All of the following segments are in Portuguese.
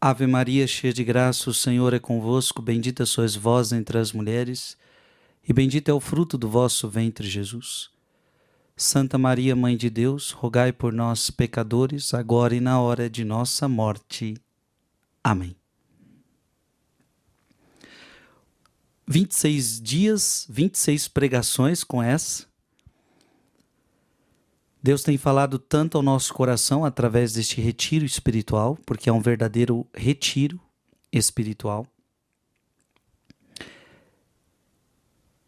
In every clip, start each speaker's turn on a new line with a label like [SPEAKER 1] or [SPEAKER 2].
[SPEAKER 1] Ave Maria, cheia de graça, o Senhor é convosco, bendita sois vós entre as mulheres, e bendito é o fruto do vosso ventre, Jesus. Santa Maria, Mãe de Deus, rogai por nós, pecadores, agora e na hora de nossa morte. Amém. 26 dias, 26 pregações com essa. Deus tem falado tanto ao nosso coração através deste retiro espiritual, porque é um verdadeiro retiro espiritual.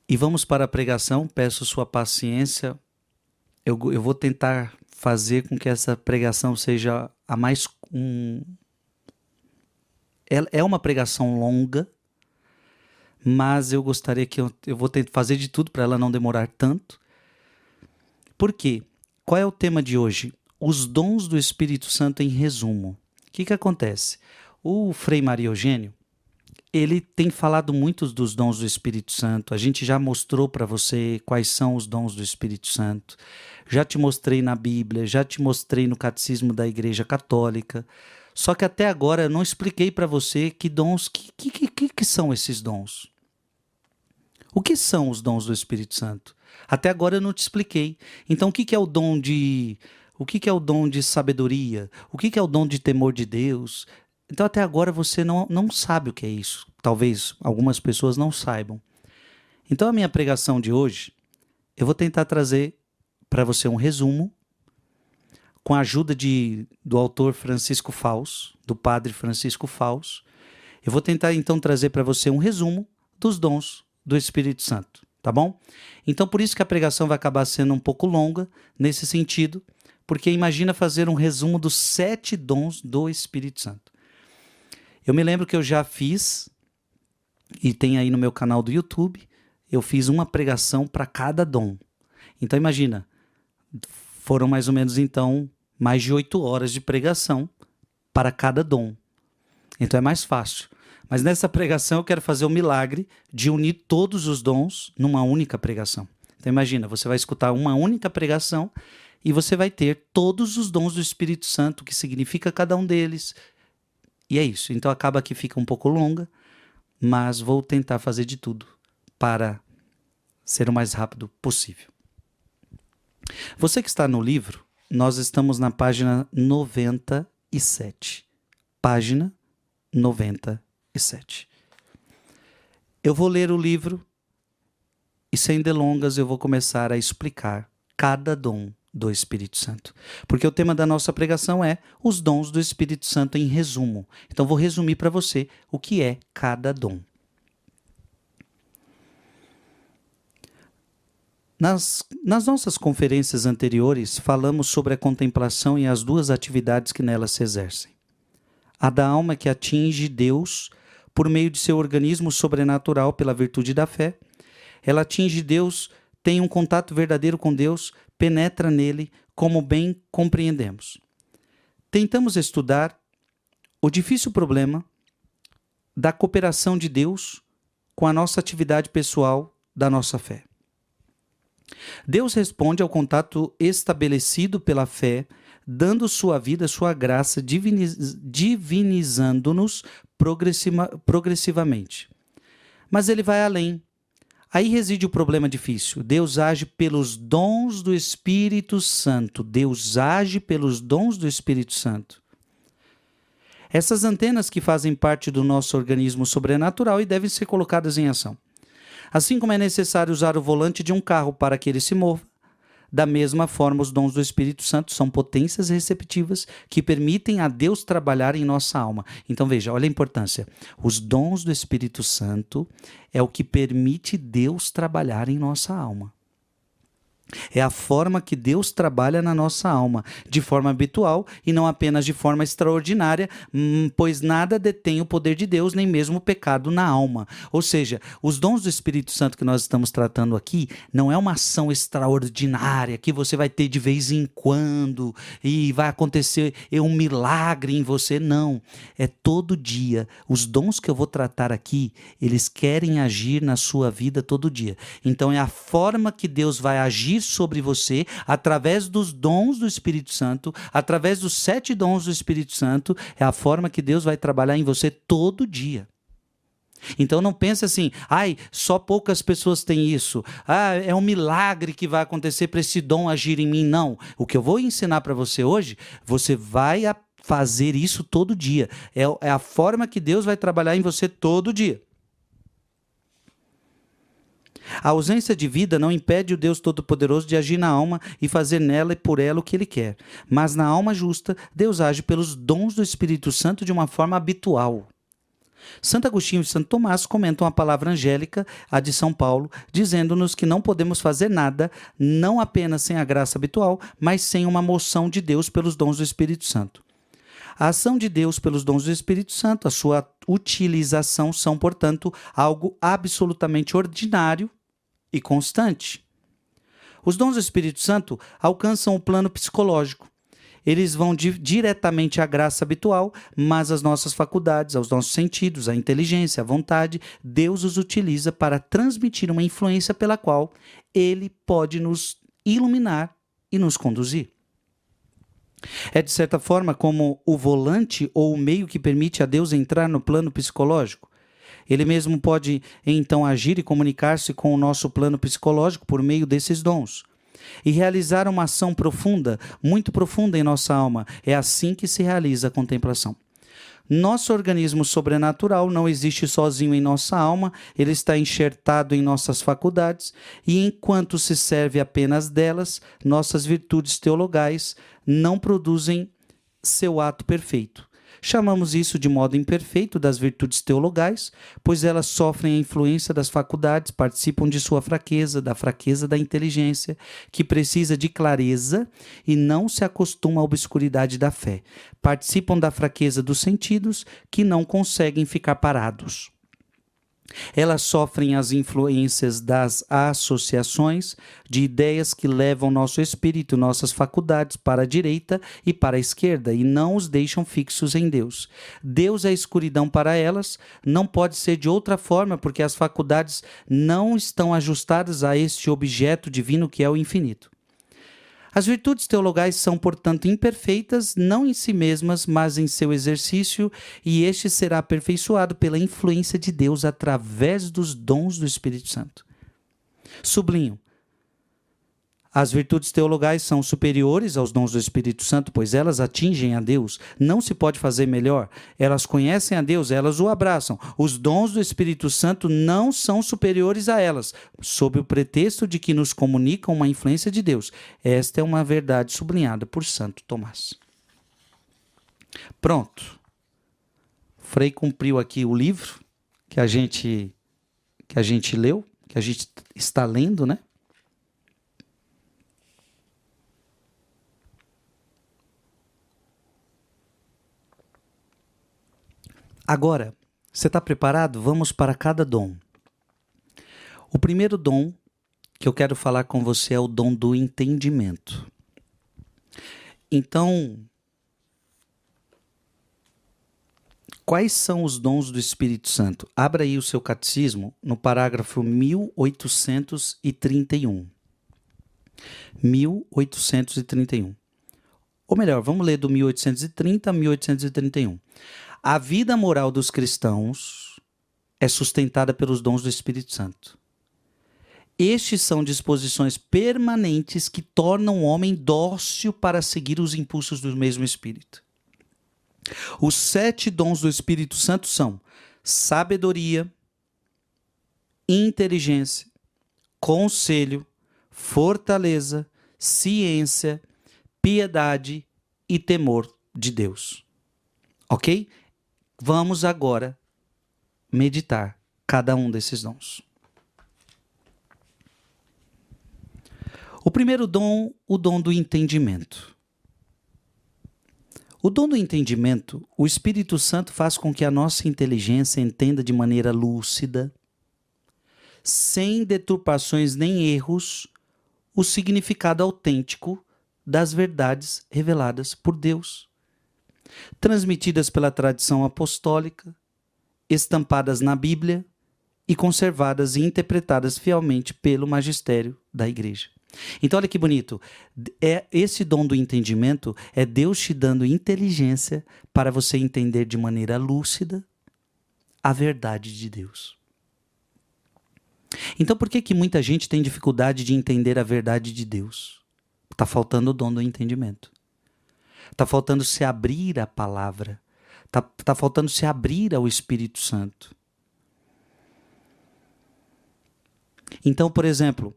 [SPEAKER 1] E vamos para a pregação, peço sua paciência. Eu vou tentar fazer com que essa pregação seja a mais... É uma pregação longa, mas eu gostaria que eu vou tentar fazer de tudo para ela não demorar tanto. Por quê? Qual é o tema de hoje? Os dons do Espírito Santo em resumo. O que acontece? O Frei Maria Eugênio, ele tem falado muito dos dons do Espírito Santo. A gente já mostrou para você quais são os dons do Espírito Santo. Já te mostrei na Bíblia, já te mostrei no Catecismo da Igreja Católica. Só que até agora eu não expliquei para você que dons, que são esses dons. O que são os dons do Espírito Santo? Até agora eu não te expliquei. Então o que é o dom de... O que é o dom de sabedoria? O que é o dom de temor de Deus? Então até agora você não sabe o que é isso. Talvez algumas pessoas não saibam. Então a minha pregação de hoje, eu vou tentar trazer para você um resumo com a ajuda do autor Francisco Fausto, do padre Francisco Fausto. Eu vou tentar então trazer para você um resumo dos dons do Espírito Santo, tá bom? Então por isso que a pregação vai acabar sendo um pouco longa nesse sentido, porque imagina fazer um resumo dos 7 dons do Espírito Santo. Eu me lembro que eu já fiz, e tem aí no meu canal do YouTube, eu fiz uma pregação para cada dom. Então imagina, foram mais ou menos então mais de 8 horas de pregação para cada dom. Então é mais fácil. Mas nessa pregação eu quero fazer o milagre de unir todos os dons numa única pregação. Então imagina, você vai escutar uma única pregação e você vai ter todos os dons do Espírito Santo, o que significa cada um deles. E é isso. Então acaba que fica um pouco longa, mas vou tentar fazer de tudo para ser o mais rápido possível. Você que está no livro, nós estamos na página 97. Página 97. Eu vou ler o livro e, sem delongas, eu vou começar a explicar cada dom do Espírito Santo. Porque o tema da nossa pregação é os dons do Espírito Santo em resumo. Então vou resumir para você o que é cada dom. Nas nossas conferências anteriores, falamos sobre a contemplação e as duas atividades que nela se exercem. A da alma que atinge Deus por meio de seu organismo sobrenatural pela virtude da fé. Ela atinge Deus, tem um contato verdadeiro com Deus, penetra nele, como bem compreendemos. Tentamos estudar o difícil problema da cooperação de Deus com a nossa atividade pessoal da nossa fé. Deus responde ao contato estabelecido pela fé, dando sua vida, sua graça, divinizando-nos progressivamente. Mas ele vai além. Aí reside o problema difícil. Deus age pelos dons do Espírito Santo. Deus age pelos dons do Espírito Santo. Essas antenas que fazem parte do nosso organismo sobrenatural e devem ser colocadas em ação. Assim como é necessário usar o volante de um carro para que ele se mova, da mesma forma os dons do Espírito Santo são potências receptivas que permitem a Deus trabalhar em nossa alma. Então veja, olha a importância. Os dons do Espírito Santo é o que permite Deus trabalhar em nossa alma. É a forma que Deus trabalha na nossa alma, de forma habitual e não apenas de forma extraordinária, pois nada detém o poder de Deus, nem mesmo o pecado na alma. Ou seja, os dons do Espírito Santo que nós estamos tratando aqui não é uma ação extraordinária que você vai ter de vez em quando e vai acontecer um milagre em você, não. É todo dia. Os dons que eu vou tratar aqui, eles querem agir na sua vida todo dia. Então é a forma que Deus vai agir agir sobre você através dos dons do Espírito Santo, através dos 7 dons do Espírito Santo. É a forma que Deus vai trabalhar em você todo dia. Então não pense assim, só poucas pessoas têm isso. É um milagre que vai acontecer para esse dom agir em mim. Não. O que eu vou ensinar para você hoje, você vai fazer isso todo dia. É a forma que Deus vai trabalhar em você todo dia. A ausência de vida não impede o Deus Todo-Poderoso de agir na alma e fazer nela e por ela o que Ele quer. Mas na alma justa, Deus age pelos dons do Espírito Santo de uma forma habitual. Santo Agostinho e Santo Tomás comentam a palavra angélica, a de São Paulo, dizendo-nos que não podemos fazer nada, não apenas sem a graça habitual, mas sem uma moção de Deus pelos dons do Espírito Santo. A ação de Deus pelos dons do Espírito Santo, a sua utilização são, portanto, algo absolutamente ordinário e constante. Os dons do Espírito Santo alcançam o plano psicológico. Eles vão diretamente à graça habitual, mas as nossas faculdades, aos nossos sentidos, a inteligência, a vontade, Deus os utiliza para transmitir uma influência pela qual Ele pode nos iluminar e nos conduzir. É de certa forma como o volante ou o meio que permite a Deus entrar no plano psicológico. Ele mesmo pode então agir e comunicar-se com o nosso plano psicológico por meio desses dons. E realizar uma ação profunda, muito profunda em nossa alma. É assim que se realiza a contemplação. Nosso organismo sobrenatural não existe sozinho em nossa alma, ele está enxertado em nossas faculdades, e enquanto se serve apenas delas, nossas virtudes teologais não produzem seu ato perfeito. Chamamos isso de modo imperfeito das virtudes teologais, pois elas sofrem a influência das faculdades, participam de sua fraqueza, da fraqueza da inteligência, que precisa de clareza e não se acostuma à obscuridade da fé. Participam da fraqueza dos sentidos, que não conseguem ficar parados. Elas sofrem as influências das associações de ideias que levam nosso espírito, nossas faculdades para a direita e para a esquerda e não os deixam fixos em Deus. Deus é escuridão para elas, não pode ser de outra forma porque as faculdades não estão ajustadas a este objeto divino que é o infinito. As virtudes teologais são, portanto, imperfeitas, não em si mesmas, mas em seu exercício, e este será aperfeiçoado pela influência de Deus através dos dons do Espírito Santo. Sublinho. As virtudes teologais são superiores aos dons do Espírito Santo, pois elas atingem a Deus. Não se pode fazer melhor. Elas conhecem a Deus, elas o abraçam. Os dons do Espírito Santo não são superiores a elas, sob o pretexto de que nos comunicam uma influência de Deus. Esta é uma verdade sublinhada por Santo Tomás. Pronto. Frei cumpriu aqui o livro que a gente leu, que a gente está lendo, né? Agora, você está preparado? Vamos para cada dom. O primeiro dom que eu quero falar com você é o dom do entendimento. Então, quais são os dons do Espírito Santo? Abra aí o seu catecismo no parágrafo 1831. 1831. Ou melhor, vamos ler do 1830 a 1831. A vida moral dos cristãos é sustentada pelos dons do Espírito Santo. Estes são disposições permanentes que tornam o homem dócil para seguir os impulsos do mesmo Espírito. Os 7 dons do Espírito Santo são sabedoria, inteligência, conselho, fortaleza, ciência, piedade e temor de Deus. Ok? Vamos agora meditar cada um desses dons. O primeiro dom, o dom do entendimento. O dom do entendimento, o Espírito Santo faz com que a nossa inteligência entenda de maneira lúcida, sem deturpações nem erros, o significado autêntico das verdades reveladas por Deus, transmitidas pela tradição apostólica, estampadas na Bíblia e conservadas e interpretadas fielmente pelo magistério da Igreja. Então, olha que bonito. Esse dom do entendimento é Deus te dando inteligência para você entender de maneira lúcida a verdade de Deus. Então, por que muita gente tem dificuldade de entender a verdade de Deus? Está faltando o dom do entendimento. Está faltando se abrir à palavra. Está faltando se abrir ao Espírito Santo. Então, por exemplo,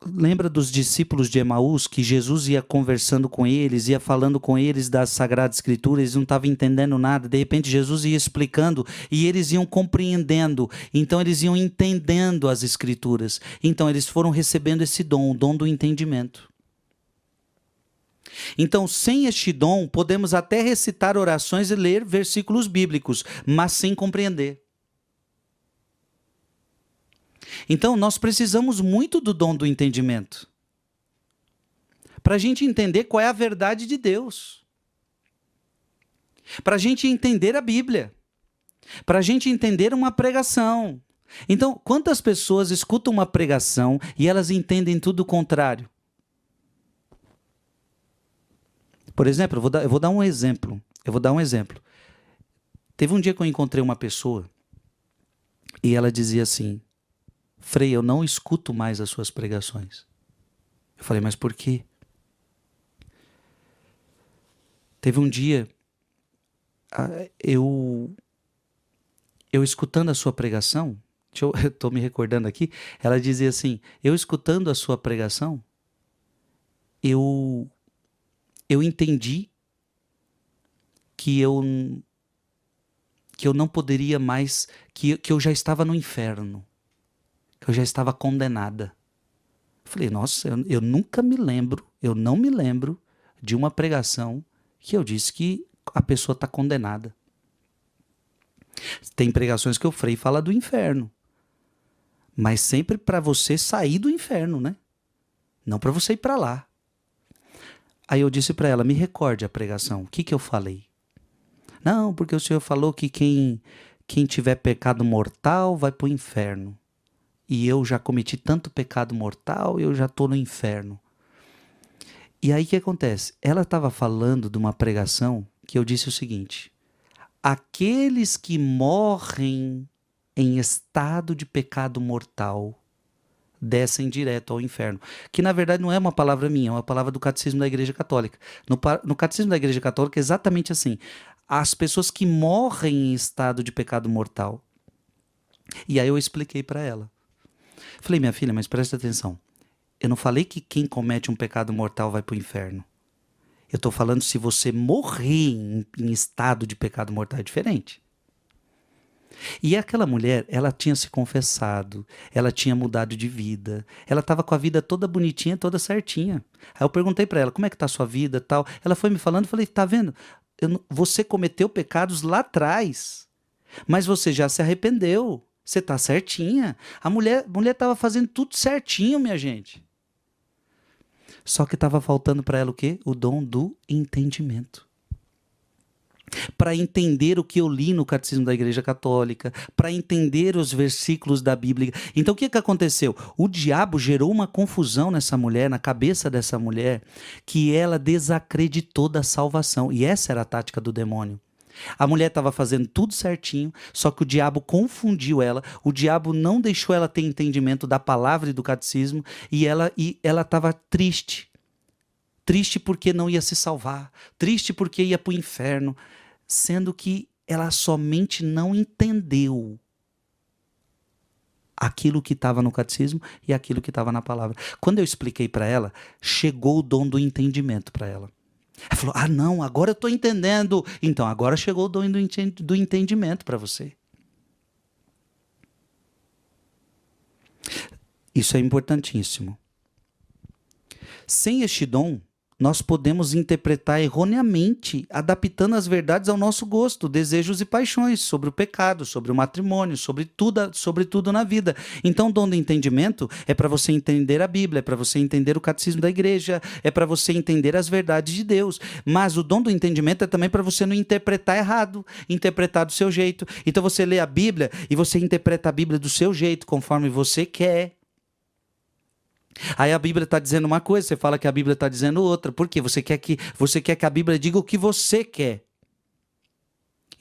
[SPEAKER 1] lembra dos discípulos de Emaús, que Jesus ia conversando com eles, ia falando com eles das Sagradas Escrituras, eles não estavam entendendo nada, de repente Jesus ia explicando e eles iam compreendendo, então eles iam entendendo as Escrituras, então eles foram recebendo esse dom, o dom do entendimento. Então, sem este dom, podemos até recitar orações e ler versículos bíblicos, mas sem compreender. Então, nós precisamos muito do dom do entendimento para a gente entender qual é a verdade de Deus, para a gente entender a Bíblia, para a gente entender uma pregação. Então, quantas pessoas escutam uma pregação e elas entendem tudo o contrário? Por exemplo, eu vou dar um exemplo. Teve um dia que eu encontrei uma pessoa e ela dizia assim: Frei, eu não escuto mais as suas pregações. Eu falei, mas por quê? Teve um dia, eu escutando a sua pregação, eu estou me recordando aqui, ela dizia assim, eu escutando a sua pregação, eu entendi que eu não poderia mais, que eu já estava no inferno. Que eu já estava condenada. Falei, nossa, eu nunca me lembro, eu não me lembro de uma pregação que eu disse que a pessoa está condenada. Tem pregações que o Frei fala do inferno, mas sempre para você sair do inferno, né? Não para você ir para lá. Aí eu disse para ela, me recorde a pregação, o que eu falei? Não, porque o senhor falou que quem tiver pecado mortal vai para o inferno. E eu já cometi tanto pecado mortal, eu já estou no inferno. E aí o que acontece? Ela estava falando de uma pregação que eu disse o seguinte: aqueles que morrem em estado de pecado mortal descem direto ao inferno. Que na verdade não é uma palavra minha, é uma palavra do Catecismo da Igreja Católica. No Catecismo da Igreja Católica é exatamente assim: as pessoas que morrem em estado de pecado mortal. E aí eu expliquei para ela. Falei, minha filha, mas presta atenção. Eu não falei que quem comete um pecado mortal vai para o inferno. Eu estou falando se você morrer em estado de pecado mortal é diferente. E aquela mulher, ela tinha se confessado, ela tinha mudado de vida, ela estava com a vida toda bonitinha, toda certinha. Aí eu perguntei para ela, como é que está a sua vida, tal. Ela foi me falando, falei, tá vendo? Você cometeu pecados lá atrás, mas você já se arrependeu. Você está certinha. A mulher estava fazendo tudo certinho, minha gente. Só que estava faltando para ela o quê? O dom do entendimento. Para entender o que eu li no Catecismo da Igreja Católica, para entender os versículos da Bíblia. Então o que aconteceu? O diabo gerou uma confusão nessa mulher, na cabeça dessa mulher, que ela desacreditou da salvação. E essa era a tática do demônio. A mulher estava fazendo tudo certinho, só que o diabo confundiu ela, o diabo não deixou ela ter entendimento da palavra e do catecismo, e ela estava triste. Triste porque não ia se salvar, triste porque ia para o inferno, sendo que ela somente não entendeu aquilo que estava no catecismo e aquilo que estava na palavra. Quando eu expliquei para ela, chegou o dom do entendimento para ela. Ela falou, não, agora eu estou entendendo. Então, agora chegou o dom do entendimento para você. Isso é importantíssimo. Sem este dom, nós podemos interpretar erroneamente, adaptando as verdades ao nosso gosto, desejos e paixões, sobre o pecado, sobre o matrimônio, sobre tudo na vida. Então, o dom do entendimento é para você entender a Bíblia, é para você entender o catecismo da igreja, é para você entender as verdades de Deus. Mas o dom do entendimento é também para você não interpretar errado, interpretar do seu jeito. Então, você lê a Bíblia e você interpreta a Bíblia do seu jeito, conforme você quer. Aí a Bíblia está dizendo uma coisa, você fala que a Bíblia está dizendo outra. Por quê? Você quer que a Bíblia diga o que você quer.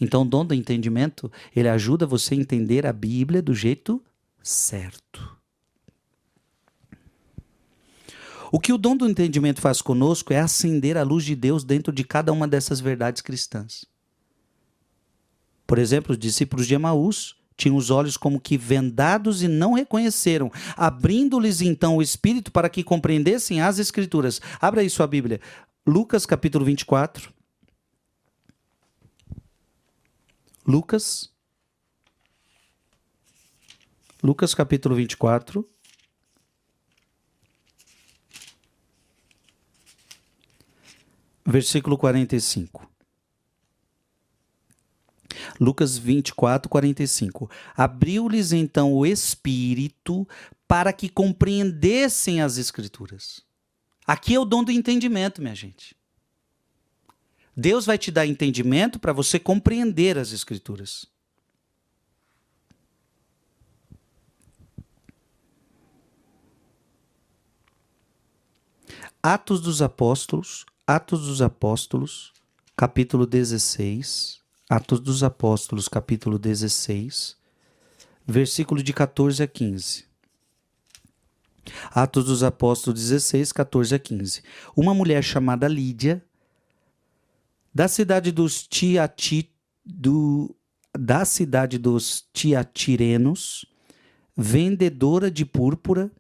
[SPEAKER 1] Então o dom do entendimento, ele ajuda você a entender a Bíblia do jeito certo. O que o dom do entendimento faz conosco é acender a luz de Deus dentro de cada uma dessas verdades cristãs. Por exemplo, os discípulos de Emaús tinham os olhos como que vendados e não reconheceram, abrindo-lhes então o espírito para que compreendessem as Escrituras. Abra aí sua Bíblia. Lucas capítulo 24. Lucas capítulo 24. Versículo 45. Lucas 24, 45. Abriu-lhes então o Espírito para que compreendessem as Escrituras. Aqui é o dom do entendimento, minha gente. Deus vai te dar entendimento para você compreender as Escrituras. Atos dos Apóstolos, capítulo 16. Atos dos Apóstolos, capítulo 16, versículo de 14 a 15. Atos dos Apóstolos 16, 14 a 15. Uma mulher chamada Lídia, da cidade dos Tiatirenos, vendedora de púrpura,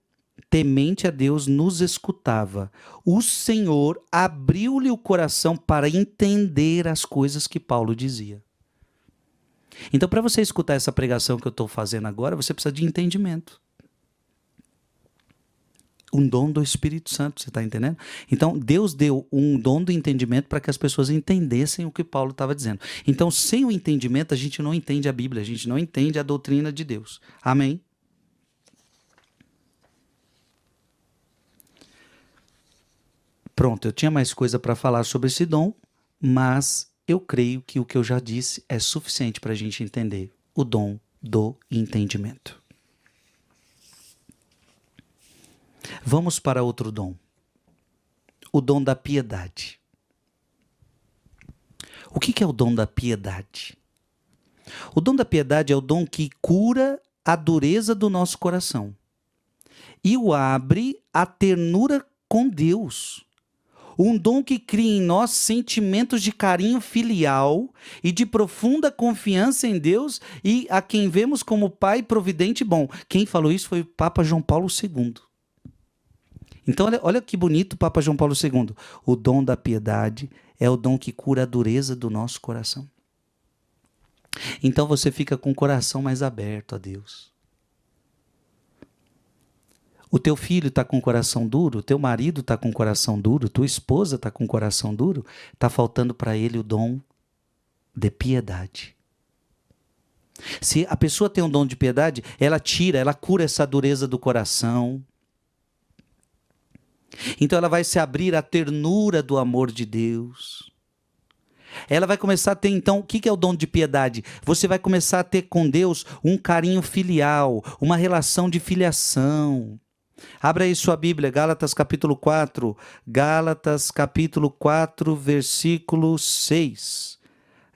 [SPEAKER 1] temente a Deus, nos escutava. O Senhor abriu-lhe o coração para entender as coisas que Paulo dizia. Então, para você escutar essa pregação que eu estou fazendo agora, você precisa de entendimento. Um dom do Espírito Santo, você está entendendo? Então, Deus deu um dom do entendimento para que as pessoas entendessem o que Paulo estava dizendo. Então, sem o entendimento, a gente não entende a Bíblia, a gente não entende a doutrina de Deus. Amém? Pronto, eu tinha mais coisa para falar sobre esse dom, mas eu creio que o que eu já disse é suficiente para a gente entender o dom do entendimento. Vamos para outro dom. O dom da piedade. O que é o dom da piedade? O dom da piedade é o dom que cura a dureza do nosso coração e o abre à ternura com Deus. Um dom que cria em nós sentimentos de carinho filial e de profunda confiança em Deus e a quem vemos como Pai providente e bom. Quem falou isso foi o Papa João Paulo II. Então, olha que bonito o Papa João Paulo II. O dom da piedade é o dom que cura a dureza do nosso coração. Então você fica com o coração mais aberto a Deus. O teu filho está com o coração duro, o teu marido está com o coração duro, tua esposa está com o coração duro, está faltando para ele o dom de piedade. Se a pessoa tem um dom de piedade, ela cura essa dureza do coração. Então ela vai se abrir à ternura do amor de Deus. Ela vai começar a ter, então, o que é o dom de piedade? Você vai começar a ter com Deus um carinho filial, uma relação de filiação. Abra aí sua Bíblia, Gálatas capítulo 4, versículo 6.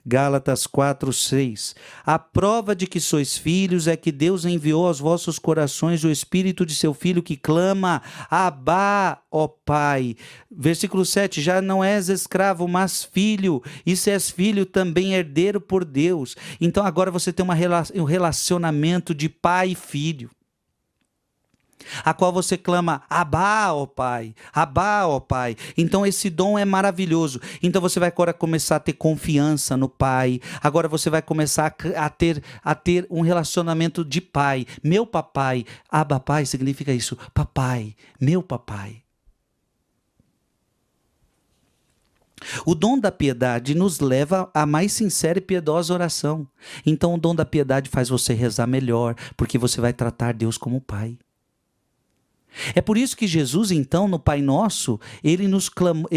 [SPEAKER 1] Gálatas 4, 6. A prova de que sois filhos é que Deus enviou aos vossos corações o Espírito de seu Filho que clama, Abá, ó Pai. Versículo 7. Já não és escravo, mas filho, e se és filho, também herdeiro por Deus. Então agora você tem um relacionamento de pai e filho, a qual você clama, Abá, ó Pai, Abá, ó Pai. Então esse dom é maravilhoso. Então você vai agora começar a ter confiança no Pai. Agora você vai começar a ter um relacionamento de pai. Meu papai, Abá Pai significa isso, papai, meu papai. O dom da piedade nos leva à mais sincera e piedosa oração. Então o dom da piedade faz você rezar melhor, porque você vai tratar Deus como Pai. É por isso que Jesus, então, no Pai Nosso, ele nos clamou,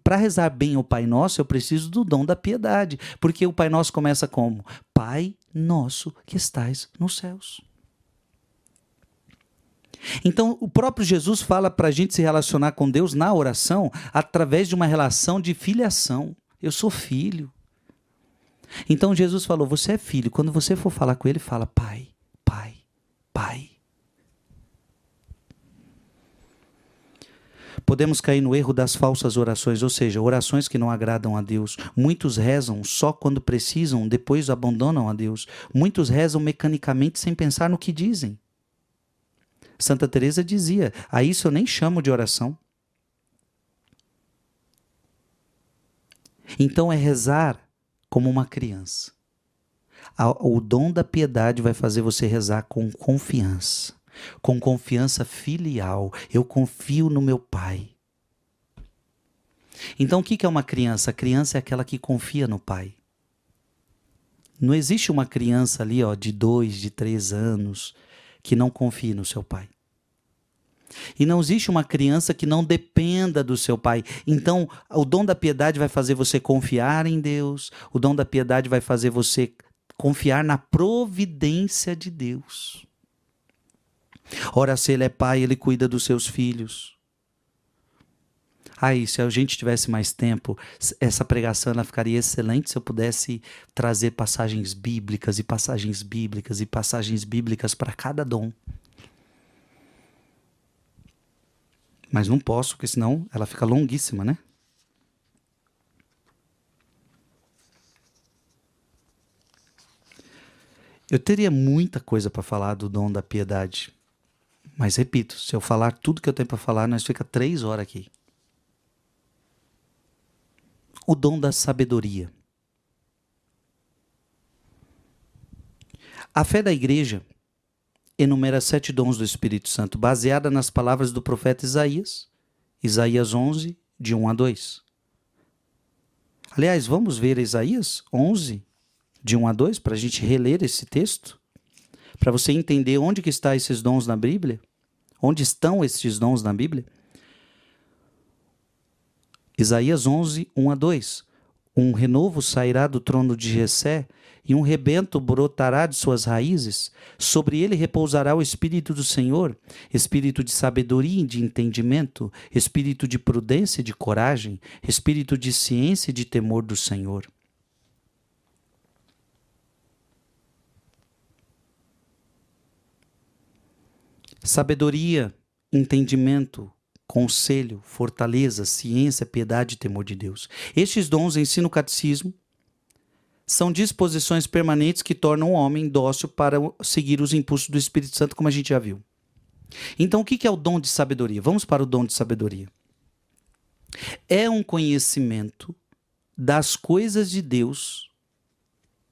[SPEAKER 1] para rezar bem o Pai Nosso, eu preciso do dom da piedade, porque o Pai Nosso começa como? Pai Nosso que estais nos céus. Então, o próprio Jesus fala para a gente se relacionar com Deus na oração através de uma relação de filiação. Eu sou filho. Então, Jesus falou, você é filho. Quando você for falar com ele, fala, pai, pai, pai. Podemos cair no erro das falsas orações, ou seja, orações que não agradam a Deus. Muitos rezam só quando precisam, depois abandonam a Deus. Muitos rezam mecanicamente sem pensar no que dizem. Santa Teresa dizia, a isso eu nem chamo de oração. Então é rezar como uma criança. O dom da piedade vai fazer você rezar com confiança filial. Eu confio no meu pai. Então o que é uma criança? A criança é aquela que confia no pai. Não existe uma criança ali de 2, de 3 anos que não confie no seu pai. E não existe uma criança que não dependa do seu pai. Então, o dom da piedade vai fazer você confiar em Deus. O dom da piedade vai fazer você confiar na providência de Deus. Ora, se ele é pai, ele cuida dos seus filhos. Aí, se a gente tivesse mais tempo, essa pregação ela ficaria excelente se eu pudesse trazer passagens bíblicas e passagens bíblicas e passagens bíblicas para cada dom. Mas não posso, porque senão ela fica longuíssima, né? Eu teria muita coisa para falar do dom da piedade. Mas repito, se eu falar tudo que eu tenho para falar, nós fica 3 horas aqui. O dom da sabedoria. A fé da igreja enumera 7 dons do Espírito Santo, baseada nas palavras do profeta Isaías. Isaías 11, de 1 a 2. Aliás, vamos ver Isaías 11, de 1 a 2, para a gente reler esse texto, para você entender onde que estão esses dons na Bíblia. Onde estão esses dons na Bíblia? Isaías 11, 1 a 2. Um renovo sairá do trono de Jessé, e um rebento brotará de suas raízes. Sobre ele repousará o Espírito do Senhor, Espírito de sabedoria e de entendimento, Espírito de prudência e de coragem, Espírito de ciência e de temor do Senhor. Sabedoria, entendimento, conselho, fortaleza, ciência, piedade e temor de Deus. Estes dons, ensina o catecismo, são disposições permanentes que tornam o homem dócil para seguir os impulsos do Espírito Santo, como a gente já viu. Então, o que é o dom de sabedoria? Vamos para o dom de sabedoria. É um conhecimento das coisas de Deus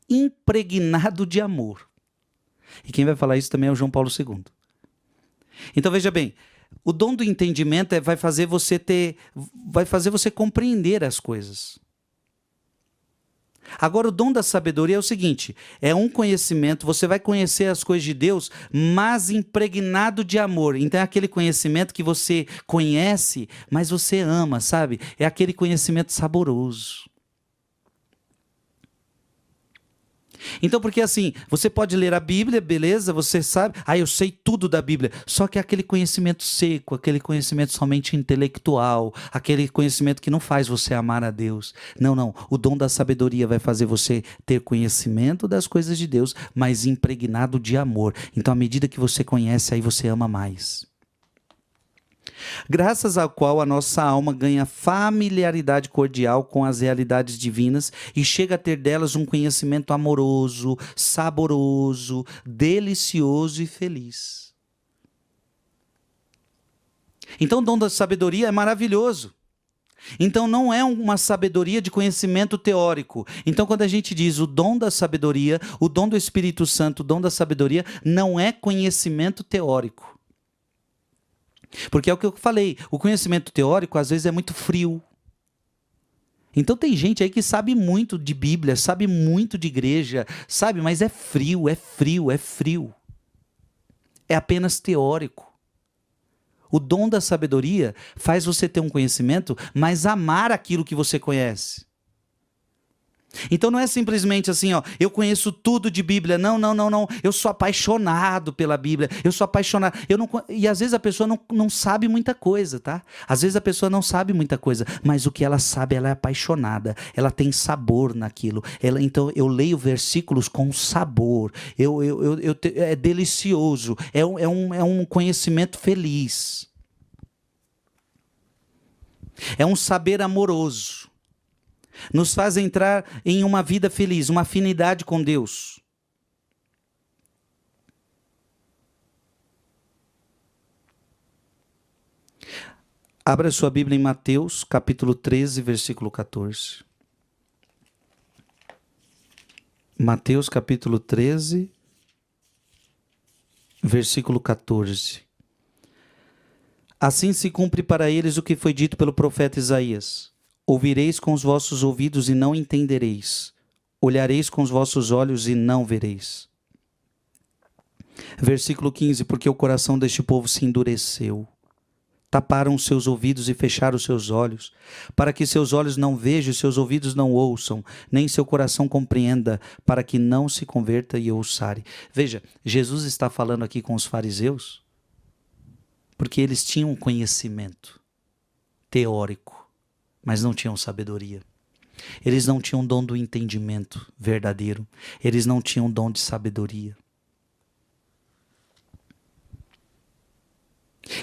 [SPEAKER 1] impregnado de amor. E quem vai falar isso também é o João Paulo II. Então, veja bem, o dom do entendimento vai fazer você compreender as coisas. Agora, o dom da sabedoria é o seguinte, é um conhecimento, você vai conhecer as coisas de Deus, mas impregnado de amor. Então, é aquele conhecimento que você conhece, mas você ama, sabe? É aquele conhecimento saboroso. Então, porque assim, você pode ler a Bíblia, beleza, você sabe, eu sei tudo da Bíblia, só que é aquele conhecimento seco, aquele conhecimento somente intelectual, aquele conhecimento que não faz você amar a Deus. Não, o dom da sabedoria vai fazer você ter conhecimento das coisas de Deus, mas impregnado de amor. Então, à medida que você conhece, aí você ama mais. Graças ao qual a nossa alma ganha familiaridade cordial com as realidades divinas e chega a ter delas um conhecimento amoroso, saboroso, delicioso e feliz. Então, o dom da sabedoria é maravilhoso. Então, não é uma sabedoria de conhecimento teórico. Então, quando a gente diz o dom da sabedoria, o dom do Espírito Santo, o dom da sabedoria, não é conhecimento teórico. Porque é o que eu falei, o conhecimento teórico às vezes é muito frio. Então tem gente aí que sabe muito de Bíblia, sabe muito de igreja, sabe, mas é frio, é frio, é frio. É apenas teórico. O dom da sabedoria faz você ter um conhecimento, mas amar aquilo que você conhece. Então não é simplesmente assim, ó, eu conheço tudo de Bíblia. Não, não, não, não. Eu sou apaixonado pela Bíblia. Eu sou apaixonado. E às vezes a pessoa não sabe muita coisa, tá? Às vezes a pessoa não sabe muita coisa, mas o que ela sabe, ela é apaixonada. Ela tem sabor naquilo. Então eu leio versículos com sabor. É delicioso. É um conhecimento feliz. É um saber amoroso. Nos faz entrar em uma vida feliz, uma afinidade com Deus. Abra sua Bíblia em Mateus, capítulo 13, versículo 14. Mateus, capítulo 13, versículo 14. Assim se cumpre para eles o que foi dito pelo profeta Isaías. Ouvireis com os vossos ouvidos e não entendereis. Olhareis com os vossos olhos e não vereis. Versículo 15. Porque o coração deste povo se endureceu. Taparam os seus ouvidos e fecharam os seus olhos, para que seus olhos não vejam e seus ouvidos não ouçam, nem seu coração compreenda, para que não se converta e ouçare. Veja, Jesus está falando aqui com os fariseus, porque eles tinham conhecimento teórico, mas não tinham sabedoria. Eles não tinham dom do entendimento verdadeiro. Eles não tinham dom de sabedoria.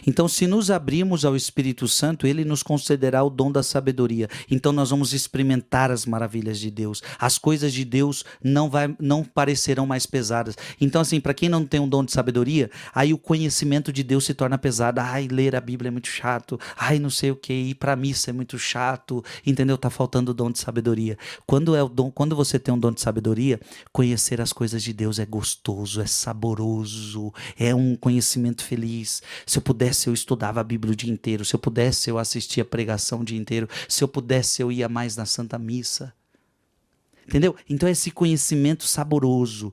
[SPEAKER 1] Então, se nos abrirmos ao Espírito Santo, Ele nos concederá o dom da sabedoria. Então, nós vamos experimentar as maravilhas de Deus. As coisas de Deus não parecerão mais pesadas. Então, assim, para quem não tem um dom de sabedoria, aí o conhecimento de Deus se torna pesado. Ai, ler a Bíblia é muito chato. Ai, não sei o que, ir para a missa é muito chato. Entendeu? Tá faltando o dom de sabedoria. Quando você tem um dom de sabedoria, conhecer as coisas de Deus é gostoso, é saboroso, é um conhecimento feliz. Se eu pudesse, eu estudava a Bíblia o dia inteiro. Se eu pudesse, eu assistia a pregação o dia inteiro. Se eu pudesse, eu ia mais na Santa Missa. Entendeu? Então é esse conhecimento saboroso.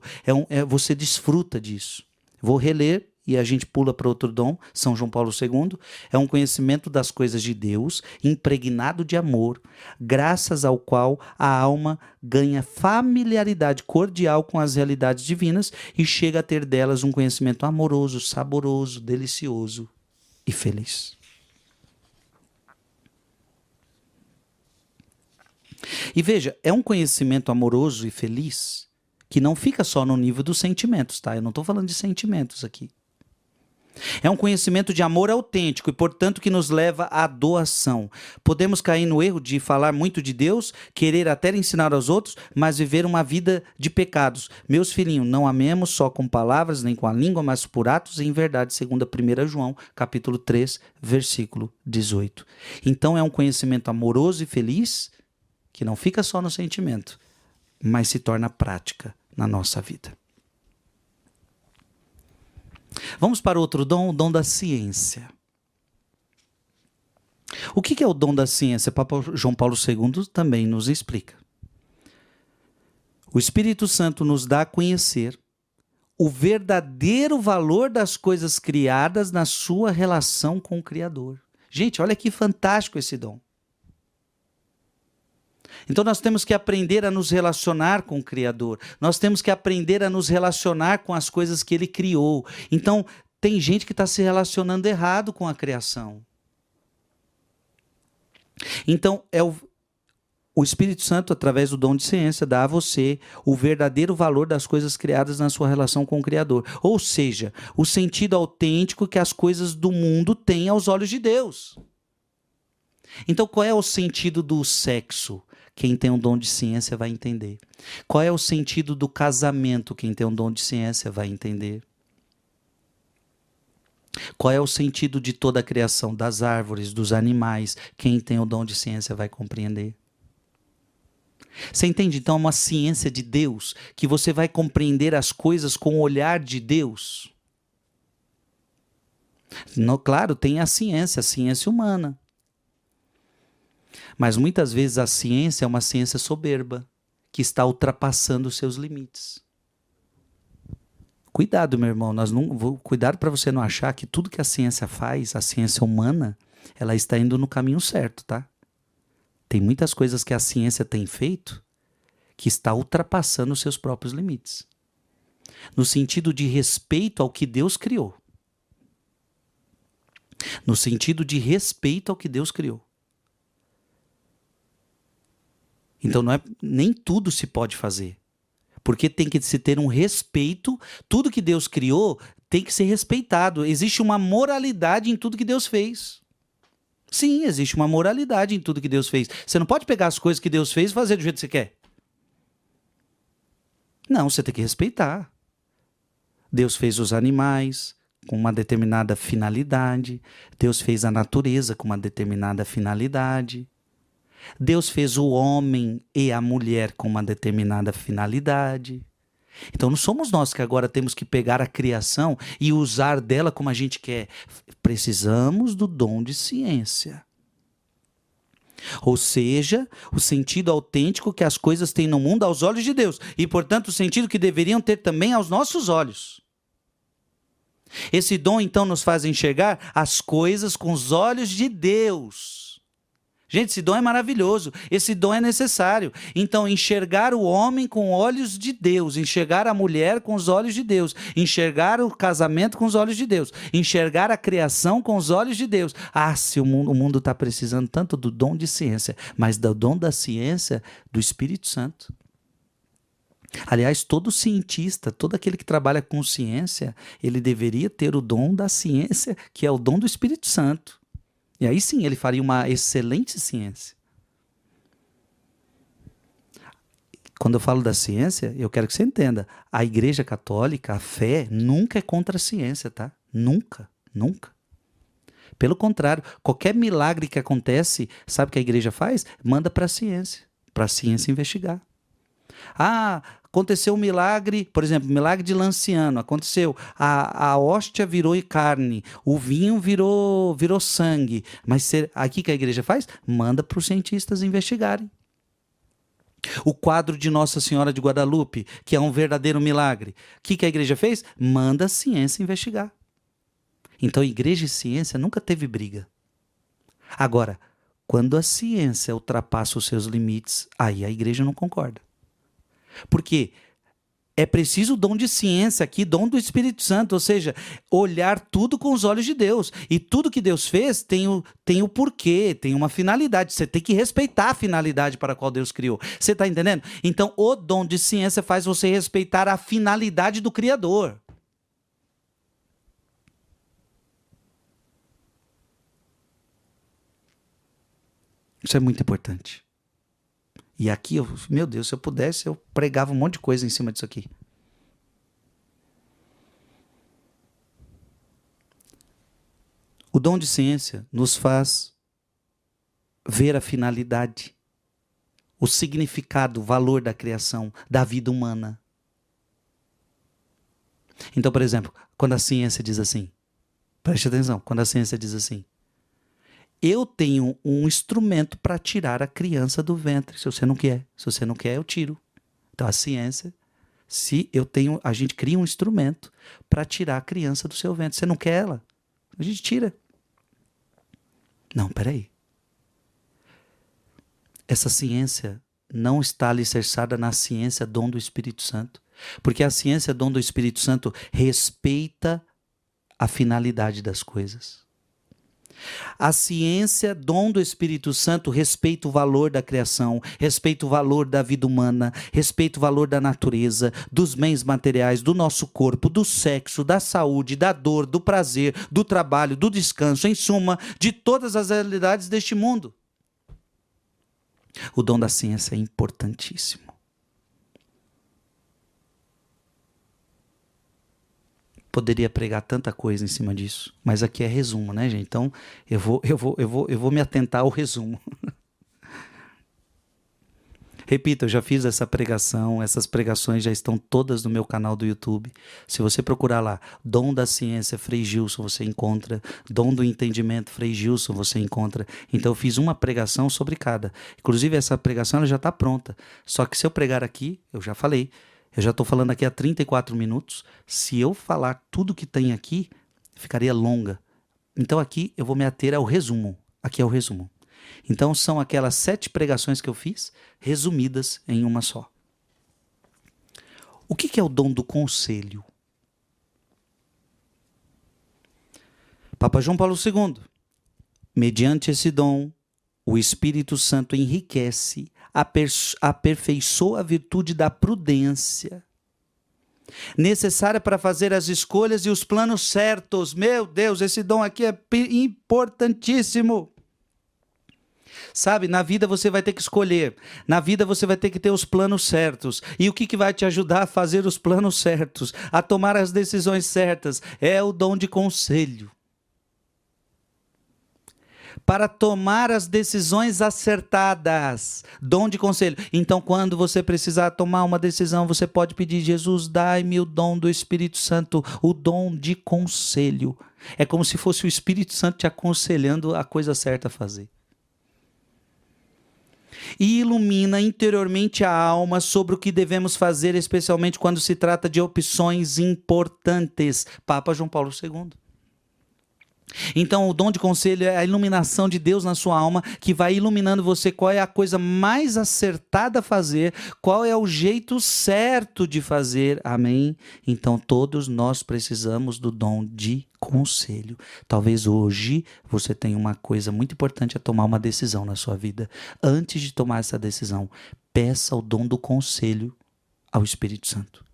[SPEAKER 1] Você desfruta disso. Vou reler e a gente pula para outro dom, São João Paulo II. É um conhecimento das coisas de Deus, impregnado de amor, graças ao qual a alma ganha familiaridade cordial com as realidades divinas e chega a ter delas um conhecimento amoroso, saboroso, delicioso e feliz. E veja, é um conhecimento amoroso e feliz que não fica só no nível dos sentimentos, tá? Eu não estou falando de sentimentos aqui. É um conhecimento de amor autêntico e, portanto, que nos leva à doação. Podemos cair no erro de falar muito de Deus, querer até ensinar aos outros, mas viver uma vida de pecados. Meus filhinhos, não amemos só com palavras, nem com a língua, mas por atos e em verdade, segundo 1 João, capítulo 3, versículo 18. Então, é um conhecimento amoroso e feliz que não fica só no sentimento, mas se torna prática na nossa vida. Vamos para outro dom, o dom da ciência. O que é o dom da ciência? Papa João Paulo II também nos explica. O Espírito Santo nos dá a conhecer o verdadeiro valor das coisas criadas na sua relação com o Criador. Gente, olha que fantástico esse dom. Então nós temos que aprender a nos relacionar com o Criador. Nós temos que aprender a nos relacionar com as coisas que Ele criou. Então tem gente que está se relacionando errado com a criação. Então o Espírito Santo, através do dom de ciência, dá a você o verdadeiro valor das coisas criadas na sua relação com o Criador. Ou seja, o sentido autêntico que as coisas do mundo têm aos olhos de Deus. Então qual é o sentido do sexo? Quem tem um dom de ciência vai entender. Qual é o sentido do casamento? Quem tem um dom de ciência vai entender. Qual é o sentido de toda a criação das árvores, dos animais? Quem tem o dom de ciência vai compreender. Você entende? Então é uma ciência de Deus, que você vai compreender as coisas com o olhar de Deus. Claro, tem a ciência humana. Mas muitas vezes a ciência é uma ciência soberba, que está ultrapassando os seus limites. Cuidado, meu irmão, cuidado para você não achar que tudo que a ciência faz, a ciência humana, ela está indo no caminho certo, tá? Tem muitas coisas que a ciência tem feito que está ultrapassando os seus próprios limites. No sentido de respeito ao que Deus criou. No sentido de respeito ao que Deus criou. Então nem tudo se pode fazer. Porque tem que se ter um respeito, tudo que Deus criou tem que ser respeitado. Existe uma moralidade em tudo que Deus fez. Sim, existe uma moralidade em tudo que Deus fez. Você não pode pegar as coisas que Deus fez e fazer do jeito que você quer. Não, você tem que respeitar. Deus fez os animais com uma determinada finalidade. Deus fez a natureza com uma determinada finalidade. Deus fez o homem e a mulher com uma determinada finalidade. Então não somos nós que agora temos que pegar a criação e usar dela como a gente quer. Precisamos do dom de ciência. Ou seja, o sentido autêntico que as coisas têm no mundo aos olhos de Deus. E, portanto, o sentido que deveriam ter também aos nossos olhos. Esse dom, então, nos faz enxergar as coisas com os olhos de Deus. Gente, esse dom é maravilhoso, esse dom é necessário. Então, enxergar o homem com olhos de Deus, enxergar a mulher com os olhos de Deus, enxergar o casamento com os olhos de Deus, enxergar a criação com os olhos de Deus. Ah, se o mundo está precisando tanto do dom de ciência, mas do dom da ciência do Espírito Santo. Aliás, todo cientista, todo aquele que trabalha com ciência, ele deveria ter o dom da ciência, que é o dom do Espírito Santo. E aí sim, ele faria uma excelente ciência. Quando eu falo da ciência, eu quero que você entenda. A Igreja Católica, a fé, nunca é contra a ciência, tá? Nunca, nunca. Pelo contrário, qualquer milagre que acontece, sabe o que a igreja faz? Manda para a ciência investigar. Ah, aconteceu um milagre, por exemplo, milagre de Lanciano, aconteceu, a hóstia virou carne, o vinho virou sangue, mas aqui que a igreja faz? Manda para os cientistas investigarem. O quadro de Nossa Senhora de Guadalupe, que é um verdadeiro milagre, o que a igreja fez? Manda a ciência investigar. Então, igreja e ciência nunca teve briga. Agora, quando a ciência ultrapassa os seus limites, aí a igreja não concorda. Porque é preciso o dom de ciência aqui, dom do Espírito Santo, ou seja, olhar tudo com os olhos de Deus. E tudo que Deus fez tem o porquê, tem uma finalidade. Você tem que respeitar a finalidade para a qual Deus criou. Você está entendendo? Então, o dom de ciência faz você respeitar a finalidade do Criador. Isso é muito importante. E aqui, meu Deus, se eu pudesse, eu pregava um monte de coisa em cima disso aqui. O dom de ciência nos faz ver a finalidade, o significado, o valor da criação, da vida humana. Então, por exemplo, quando a ciência diz assim, preste atenção, quando a ciência diz assim, eu tenho um instrumento para tirar a criança do ventre. Se você não quer, eu tiro. Então a ciência, a gente cria um instrumento para tirar a criança do seu ventre. Você não quer ela? A gente tira. Não, peraí. Essa ciência não está alicerçada na ciência dom do Espírito Santo. Porque a ciência dom do Espírito Santo respeita a finalidade das coisas. A ciência, dom do Espírito Santo, respeita o valor da criação, respeita o valor da vida humana, respeita o valor da natureza, dos bens materiais, do nosso corpo, do sexo, da saúde, da dor, do prazer, do trabalho, do descanso, em suma, de todas as realidades deste mundo. O dom da ciência é importantíssimo. Poderia pregar tanta coisa em cima disso, mas aqui é resumo, né, gente? Então eu vou me atentar ao resumo. Repito, eu já fiz essa pregação, essas pregações já estão todas no meu canal do YouTube. Se você procurar lá, Dom da Ciência, Frei Gilson, você encontra. Dom do Entendimento, Frei Gilson, você encontra. Então eu fiz uma pregação sobre cada. Inclusive essa pregação ela já está pronta. Só que se eu pregar aqui, eu já falei, eu já estou falando aqui há 34 minutos. Se eu falar tudo que tem aqui, ficaria longa. Então aqui eu vou me ater ao resumo. Aqui é o resumo. Então são aquelas 7 pregações que eu fiz, resumidas em uma só. O que é o dom do conselho? Papa João Paulo II. Mediante esse dom, o Espírito Santo enriquece, aperfeiçoa a virtude da prudência, necessária para fazer as escolhas e os planos certos. Meu Deus, esse dom aqui é importantíssimo. Sabe, na vida você vai ter que escolher, na vida você vai ter que ter os planos certos. E o que vai te ajudar a fazer os planos certos, a tomar as decisões certas? É o dom de conselho. Para tomar as decisões acertadas, dom de conselho. Então, quando você precisar tomar uma decisão, você pode pedir: Jesus, dai-me o dom do Espírito Santo, o dom de conselho. É como se fosse o Espírito Santo te aconselhando a coisa certa a fazer. E ilumina interiormente a alma sobre o que devemos fazer, especialmente quando se trata de opções importantes. Papa João Paulo II. Então, o dom de conselho é a iluminação de Deus na sua alma, que vai iluminando você qual é a coisa mais acertada a fazer, qual é o jeito certo de fazer. Amém? Então, todos nós precisamos do dom de conselho. Talvez hoje você tenha uma coisa muito importante a tomar uma decisão na sua vida. Antes de tomar essa decisão, peça o dom do conselho ao Espírito Santo,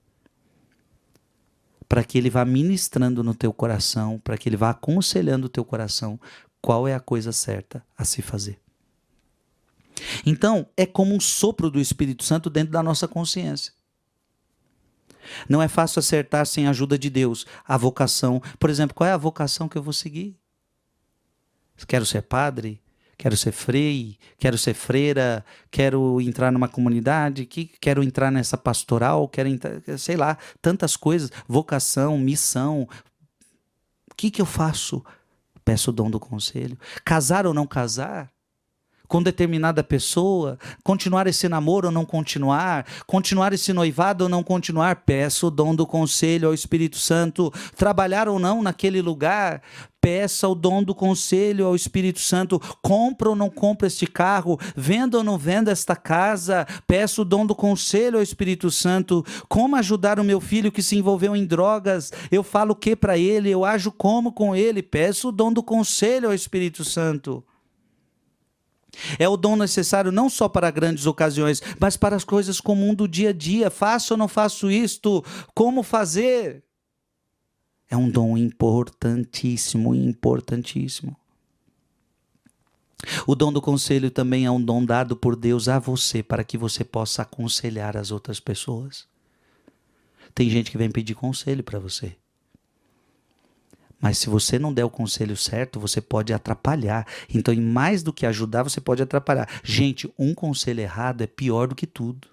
[SPEAKER 1] para que ele vá ministrando no teu coração, para que ele vá aconselhando o teu coração qual é a coisa certa a se fazer. Então, é como um sopro do Espírito Santo dentro da nossa consciência. Não é fácil acertar sem a ajuda de Deus. A vocação, por exemplo, qual é a vocação que eu vou seguir? Quero ser padre? Quero ser frei, quero ser freira, quero entrar numa comunidade, quero entrar nessa pastoral, quero entrar, sei lá, tantas coisas, vocação, missão. O que eu faço? Peço o dom do conselho. Casar ou não casar? Com determinada pessoa? Continuar esse namoro ou não continuar? Continuar esse noivado ou não continuar? Peço o dom do conselho ao Espírito Santo. Trabalhar ou não naquele lugar? Peça o dom do conselho ao Espírito Santo. Compra ou não compra este carro? Venda ou não venda esta casa? Peço o dom do conselho ao Espírito Santo. Como ajudar o meu filho que se envolveu em drogas? Eu falo o que para ele? Eu ajo como com ele? Peço o dom do conselho ao Espírito Santo. É o dom necessário não só para grandes ocasiões, mas para as coisas comuns do dia a dia. Faço ou não faço isto? Como fazer? É um dom importantíssimo, importantíssimo. O dom do conselho também é um dom dado por Deus a você, para que você possa aconselhar as outras pessoas. Tem gente que vem pedir conselho para você. Mas se você não der o conselho certo, você pode atrapalhar. Então, em mais do que ajudar, você pode atrapalhar. Gente, um conselho errado é pior do que tudo.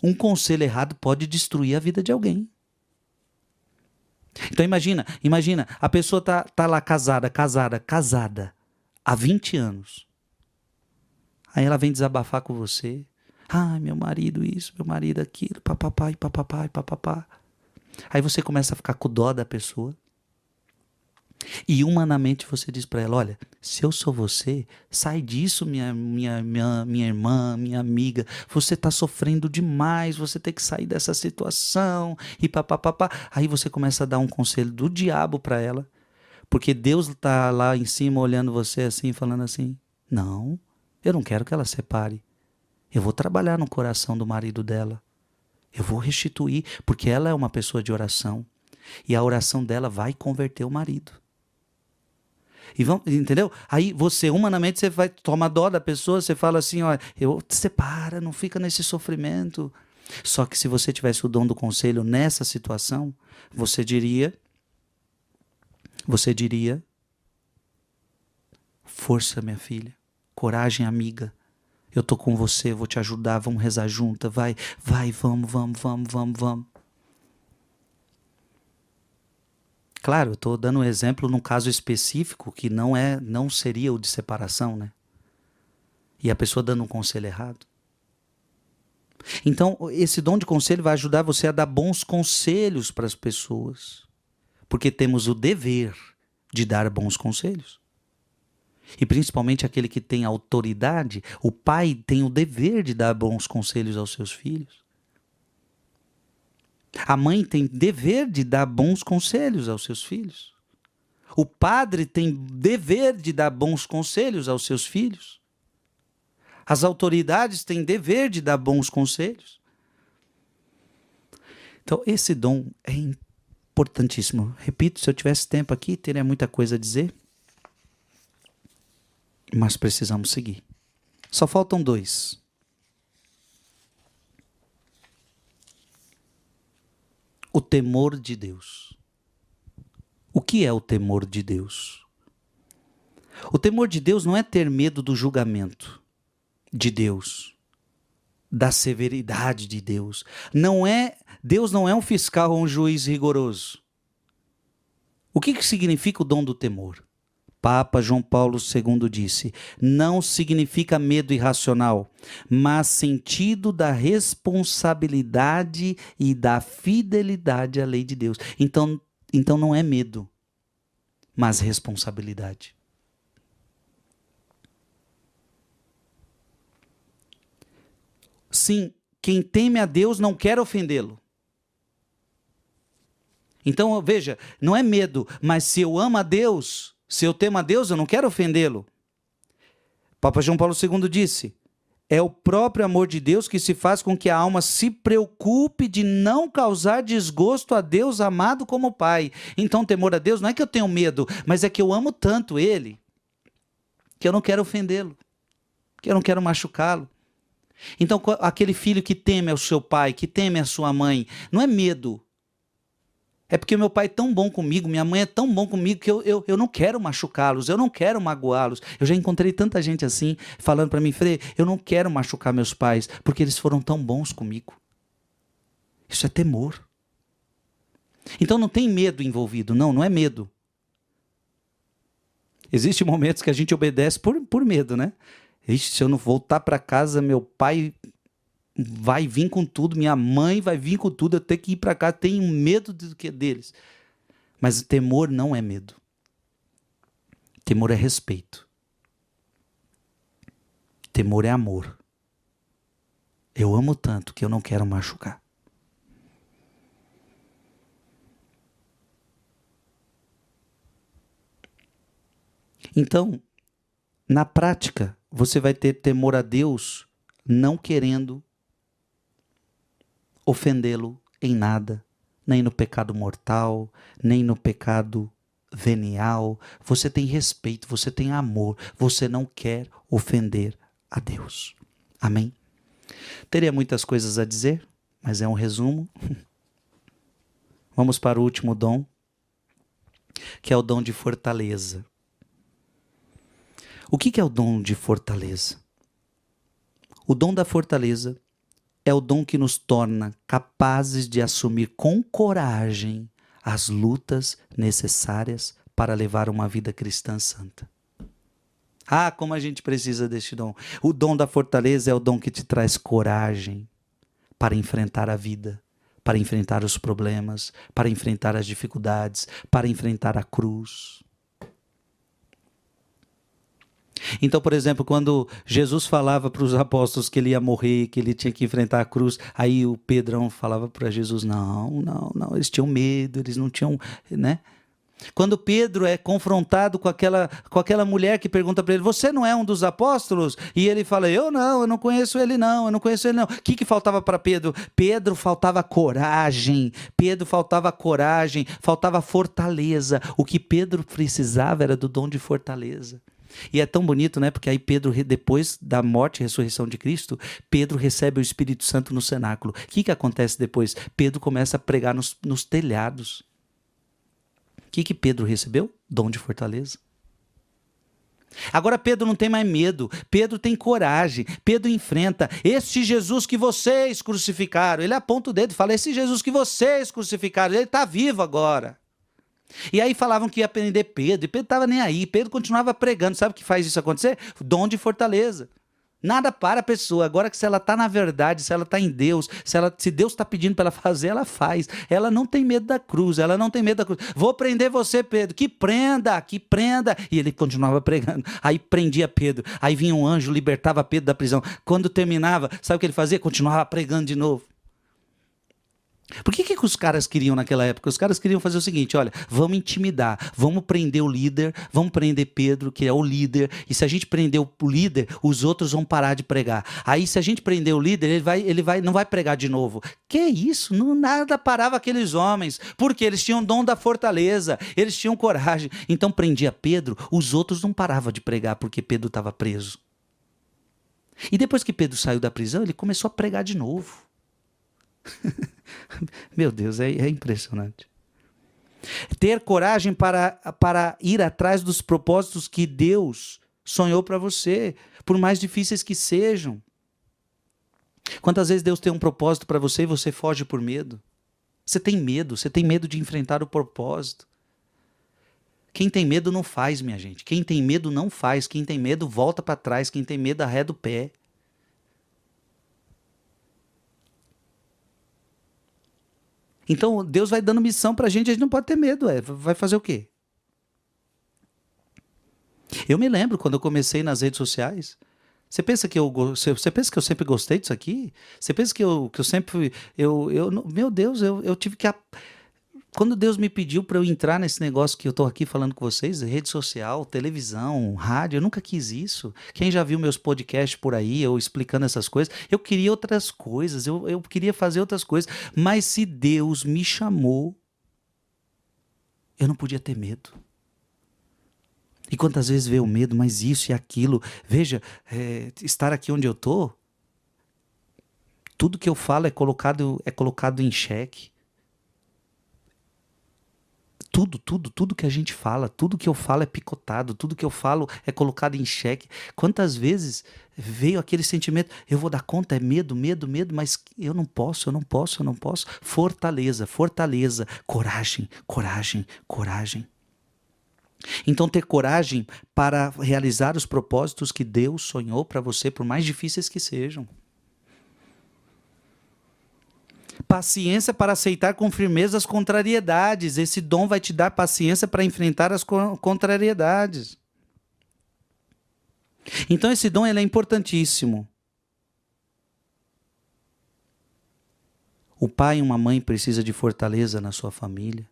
[SPEAKER 1] Um conselho errado pode destruir a vida de alguém. Então, imagina, a pessoa tá lá casada há 20 anos. Aí ela vem desabafar com você. Ah, meu marido isso, meu marido aquilo, papapá, papapá. Aí você começa a ficar com dó da pessoa. E humanamente você diz para ela: olha, se eu sou você, sai disso, minha irmã, minha amiga. Você está sofrendo demais, você tem que sair dessa situação. E papapá. Aí você começa a dar um conselho do diabo para ela. Porque Deus está lá em cima olhando você assim, falando assim: não, eu não quero que ela separe. Eu vou trabalhar no coração do marido dela. Eu vou restituir, porque ela é uma pessoa de oração. E a oração dela vai converter o marido. Entendeu? Aí você, humanamente, você vai tomar dó da pessoa, você fala assim: ó, separa, não fica nesse sofrimento. Só que se você tivesse o dom do conselho nessa situação, você diria, força, minha filha, coragem, amiga. Eu tô com você, vou te ajudar, vamos rezar junto, vai, vamos. Claro, eu tô dando um exemplo num caso específico que não seria o de separação, né? E a pessoa dando um conselho errado. Então, esse dom de conselho vai ajudar você a dar bons conselhos para as pessoas. Porque temos o dever de dar bons conselhos. E principalmente aquele que tem autoridade, o pai tem o dever de dar bons conselhos aos seus filhos. A mãe tem dever de dar bons conselhos aos seus filhos. O padre tem dever de dar bons conselhos aos seus filhos. As autoridades têm dever de dar bons conselhos. Então, esse dom é importantíssimo. Repito, se eu tivesse tempo aqui, teria muita coisa a dizer. Mas precisamos seguir. Só faltam 2. O temor de Deus. O que é o temor de Deus? O temor de Deus não é ter medo do julgamento de Deus, da severidade de Deus. Deus não é um fiscal ou um juiz rigoroso. O que significa o dom do temor? Papa João Paulo II disse: não significa medo irracional, mas sentido da responsabilidade e da fidelidade à lei de Deus. Então não é medo, mas responsabilidade. Sim, quem teme a Deus não quer ofendê-lo. Então, veja, não é medo, mas se eu amo a Deus, se eu temo a Deus, eu não quero ofendê-lo. Papa João Paulo II disse: é o próprio amor de Deus que se faz com que a alma se preocupe de não causar desgosto a Deus amado como Pai. Então, temor a Deus não é que eu tenho medo, mas é que eu amo tanto Ele, que eu não quero ofendê-lo, que eu não quero machucá-lo. Então, aquele filho que teme ao seu pai, que teme a sua mãe, não é medo. É porque meu pai é tão bom comigo, minha mãe é tão bom comigo que eu não quero machucá-los, eu não quero magoá-los. Eu já encontrei tanta gente assim, falando para mim: Frei, eu não quero machucar meus pais, porque eles foram tão bons comigo. Isso é temor. Então não tem medo envolvido, não é medo. Existem momentos que a gente obedece por medo, né? Ixi, se eu não voltar para casa, meu pai vai vir com tudo, minha mãe vai vir com tudo, eu tenho que ir para cá, tenho medo deles. Mas temor não é medo. Temor é respeito. Temor é amor. Eu amo tanto que eu não quero machucar. Então, na prática, você vai ter temor a Deus não querendo ofendê-lo em nada, nem no pecado mortal, nem no pecado venial. Você tem respeito, você tem amor, você não quer ofender a Deus. Amém? Teria muitas coisas a dizer, mas é um resumo. Vamos para o último dom, que é o dom de fortaleza. O que é o dom de fortaleza? O dom da fortaleza é o dom que nos torna capazes de assumir com coragem as lutas necessárias para levar uma vida cristã santa. Ah, como a gente precisa deste dom. O dom da fortaleza é o dom que te traz coragem para enfrentar a vida, para enfrentar os problemas, para enfrentar as dificuldades, para enfrentar a cruz. Então, por exemplo, quando Jesus falava para os apóstolos que ele ia morrer, que ele tinha que enfrentar a cruz, aí o Pedrão falava para Jesus: não, eles tinham medo, eles não tinham, né? Quando Pedro é confrontado com aquela mulher que pergunta para ele: você não é um dos apóstolos? E ele fala: eu não conheço ele não. O que faltava para Pedro? Pedro faltava coragem, faltava fortaleza. O que Pedro precisava era do dom de fortaleza. E é tão bonito, né? Porque aí Pedro, depois da morte e ressurreição de Cristo, Pedro recebe o Espírito Santo no cenáculo. O que acontece depois? Pedro começa a pregar nos telhados. O que Pedro recebeu? Dom de fortaleza. Agora Pedro não tem mais medo, Pedro tem coragem, Pedro enfrenta. Este Jesus que vocês crucificaram, ele aponta o dedo e fala: esse Jesus que vocês crucificaram, ele está vivo agora. E aí falavam que ia prender Pedro, e Pedro estava nem aí, Pedro continuava pregando. Sabe o que faz isso acontecer? Dom de fortaleza. Nada para a pessoa. Agora que se ela está na verdade, se ela está em Deus, se Deus está pedindo para ela fazer, ela faz. Ela não tem medo da cruz, ela não tem medo da cruz. Vou prender você, Pedro. Que prenda, que prenda. E ele continuava pregando. Aí prendia Pedro. Aí vinha um anjo, libertava Pedro da prisão. Quando terminava, sabe o que ele fazia? Continuava pregando de novo. Por que os caras queriam naquela época? Os caras queriam fazer o seguinte, olha, vamos intimidar, vamos prender o líder, vamos prender Pedro, que é o líder, e se a gente prender o líder, os outros vão parar de pregar. Aí se a gente prender o líder, não vai pregar de novo. Que isso? Não, nada parava aqueles homens, porque eles tinham dom da fortaleza, eles tinham coragem. Então prendia Pedro, os outros não paravam de pregar, porque Pedro estava preso. E depois que Pedro saiu da prisão, ele começou a pregar de novo. Meu Deus, é impressionante. Ter coragem para ir atrás dos propósitos que Deus sonhou para você, por mais difíceis que sejam. Quantas vezes Deus tem um propósito para você e você foge por medo? Você tem medo de enfrentar o propósito. Quem tem medo não faz, minha gente. Quem tem medo não faz. Quem tem medo volta para trás. Quem tem medo arreda o pé. Então, Deus vai dando missão pra gente não pode ter medo. Vai fazer o quê? Eu me lembro quando eu comecei nas redes sociais. Você pensa que você pensa que eu sempre gostei disso aqui? Você pensa que eu sempre... meu Deus, eu tive que... Quando Deus me pediu para eu entrar nesse negócio que eu estou aqui falando com vocês, rede social, televisão, rádio, eu nunca quis isso. Quem já viu meus podcasts por aí, eu explicando essas coisas, eu queria outras coisas, eu queria fazer outras coisas. Mas se Deus me chamou, eu não podia ter medo. E quantas vezes veio o medo, mas isso e aquilo. Veja, estar aqui onde eu estou, tudo que eu falo é colocado em xeque. Tudo que a gente fala, tudo que eu falo é picotado, tudo que eu falo é colocado em xeque. Quantas vezes veio aquele sentimento, eu vou dar conta, é medo, mas eu não posso. Fortaleza, coragem. Então ter coragem para realizar os propósitos que Deus sonhou para você, por mais difíceis que sejam. Paciência para aceitar com firmeza as contrariedades. Esse dom vai te dar paciência para enfrentar as contrariedades. Então esse dom ele é importantíssimo. O pai e uma mãe precisa de fortaleza na sua família.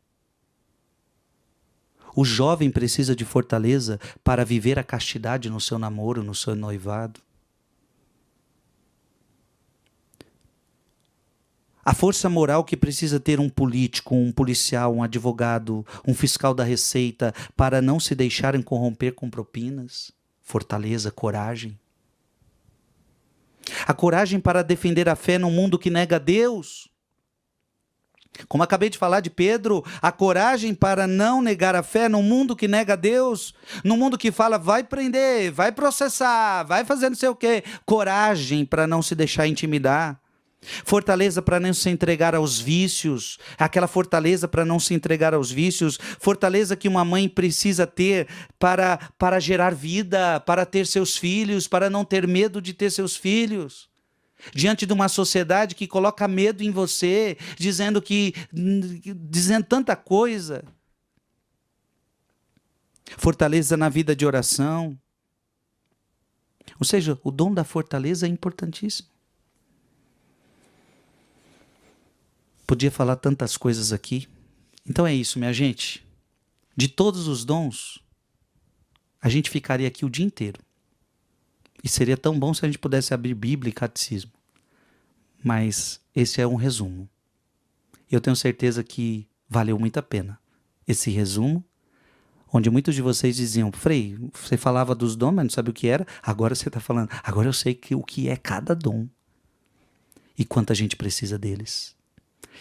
[SPEAKER 1] O jovem precisa de fortaleza para viver a castidade no seu namoro, no seu noivado. A força moral que precisa ter um político, um policial, um advogado, um fiscal da Receita para não se deixarem corromper com propinas. Fortaleza, coragem. A coragem para defender a fé num mundo que nega Deus. Como acabei de falar de Pedro, a coragem para não negar a fé num mundo que nega Deus, num mundo que fala vai prender, vai processar, vai fazer não sei o quê. Coragem para não se deixar intimidar. Fortaleza para não se entregar aos vícios, aquela fortaleza para não se entregar aos vícios, fortaleza que uma mãe precisa ter para gerar vida, para ter seus filhos, para não ter medo de ter seus filhos. Diante de uma sociedade que coloca medo em você, dizendo tanta coisa. Fortaleza na vida de oração. Ou seja, o dom da fortaleza é importantíssimo. Podia falar tantas coisas aqui. Então é isso, minha gente. De todos os dons, a gente ficaria aqui o dia inteiro. E seria tão bom se a gente pudesse abrir Bíblia e Catecismo. Mas esse é um resumo. Eu tenho certeza que valeu muito a pena esse resumo, onde muitos de vocês diziam, Frei, você falava dos dons, mas não sabe o que era. Agora você está falando. Agora eu sei o que é cada dom. E quanta gente precisa deles.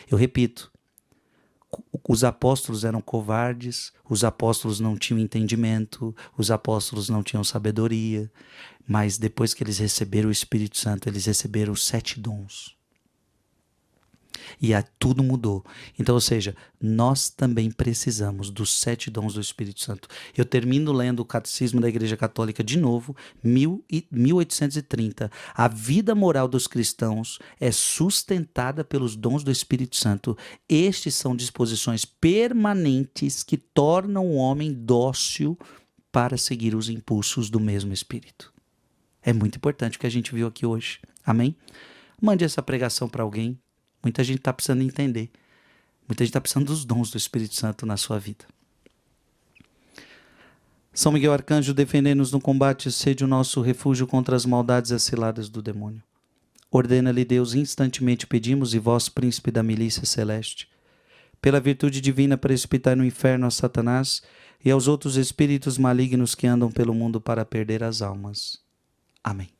[SPEAKER 1] Eu repito, os apóstolos eram covardes, os apóstolos não tinham entendimento, os apóstolos não tinham sabedoria, mas depois que eles receberam o Espírito Santo, eles receberam os 7 dons. E tudo mudou. Então, ou seja, nós também precisamos dos 7 dons do Espírito Santo. Eu termino lendo o Catecismo da Igreja Católica de novo, 1830. A vida moral dos cristãos é sustentada pelos dons do Espírito Santo. Estes são disposições permanentes que tornam o homem dócil para seguir os impulsos do mesmo Espírito. É muito importante o que a gente viu aqui hoje. Amém? Mande essa pregação para alguém. Muita gente está precisando entender. Muita gente está precisando dos dons do Espírito Santo na sua vida. São Miguel Arcanjo, defendei-nos no combate, sede o nosso refúgio contra as maldades e as ciladas do demônio. Ordena-lhe Deus, instantemente pedimos, e vós, príncipe da milícia celeste, pela virtude divina, precipitai no inferno a Satanás e aos outros espíritos malignos que andam pelo mundo para perder as almas. Amém.